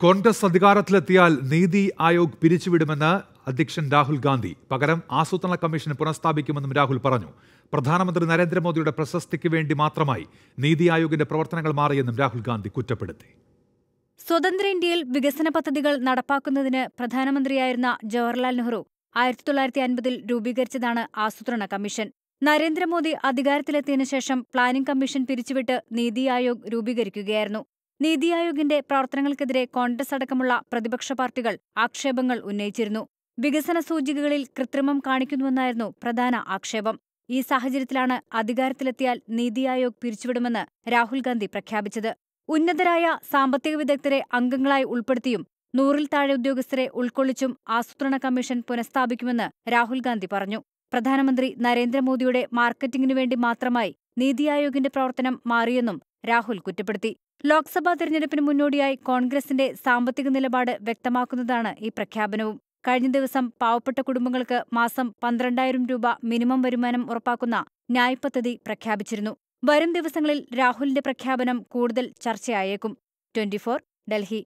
കോൺഗ്രസ് അധികാരത്തിലെത്തിയാൽ നീതി ആയോഗ് പിരിച്ചുവിടുമെന്ന് അധ്യക്ഷൻ രാഹുൽ ഗാന്ധി. പകരം ആസൂത്രണ കമ്മീഷൻ പുനഃസ്ഥാപിക്കുമെന്നും രാഹുൽ പറഞ്ഞു. പ്രധാനമന്ത്രി നരേന്ദ്രമോദിയുടെ പ്രശസ്തിക്ക് വേണ്ടി മാത്രമായി നീതി ആയോഗിന്റെ പ്രവർത്തനങ്ങൾ മാറിയെന്നും രാഹുൽ ഗാന്ധി കുറ്റപ്പെടുത്തി. സ്വതന്ത്ര ഇന്ത്യയിൽ വികസന പദ്ധതികൾ നടപ്പാക്കുന്നതിന് പ്രധാനമന്ത്രിയായിരുന്ന ജവഹർലാൽ നെഹ്റു 1950 രൂപീകരിച്ചതാണ് ആസൂത്രണ കമ്മീഷൻ. നരേന്ദ്രമോദി അധികാരത്തിലെത്തിയതിനു ശേഷം പ്ലാനിംഗ് കമ്മീഷൻ പിരിച്ചുവിട്ട് നീതി ആയോഗ് രൂപീകരിക്കുകയായിരുന്നു. നീതി ആയോഗിന്റെ പ്രവർത്തനങ്ങൾക്കെതിരെ കോൺഗ്രസ് അടക്കമുള്ള പ്രതിപക്ഷ പാർട്ടികൾ ആക്ഷേപങ്ങൾ ഉന്നയിച്ചിരുന്നു. വികസന സൂചികകളിൽ കൃത്രിമം കാണിക്കുന്നുവെന്നായിരുന്നു പ്രധാന ആക്ഷേപം. ഈ സാഹചര്യത്തിലാണ് അധികാരത്തിലെത്തിയാൽ നീതി ആയോഗ് പിരിച്ചുവിടുമെന്ന് രാഹുൽ ഗാന്ധി പ്രഖ്യാപിച്ചത്. ഉന്നതരായ സാമ്പത്തിക വിദഗ്ധരെ അംഗങ്ങളായി ഉൾപ്പെടുത്തിയും 100-ൽ താഴെ ഉദ്യോഗസ്ഥരെ ഉൾക്കൊള്ളിച്ചും ആസൂത്രണ കമ്മീഷൻ പുനഃസ്ഥാപിക്കുമെന്ന് രാഹുൽ ഗാന്ധി പറഞ്ഞു. പ്രധാനമന്ത്രി നരേന്ദ്രമോദിയുടെ മാർക്കറ്റിംഗിനു വേണ്ടി മാത്രമായി നീതി ആയോഗിന്റെ പ്രവർത്തനം മാറിയെന്നും രാഹുൽ കുറ്റപ്പെടുത്തി. ലോക്സഭാ തെരഞ്ഞെടുപ്പിന് മുന്നോടിയായി കോൺഗ്രസിന്റെ സാമ്പത്തിക നിലപാട് വ്യക്തമാക്കുന്നതാണ് ഈ പ്രഖ്യാപനവും. കഴിഞ്ഞ ദിവസം പാവപ്പെട്ട കുടുംബങ്ങൾക്ക് മാസം 12,000 രൂപ മിനിമം വരുമാനം ഉറപ്പാക്കുന്ന ന്യായ് പദ്ധതി പ്രഖ്യാപിച്ചിരുന്നു. വരും ദിവസങ്ങളിൽ രാഹുലിന്റെ പ്രഖ്യാപനം കൂടുതൽ ചർച്ചയായേക്കും. 24 ഡൽഹി.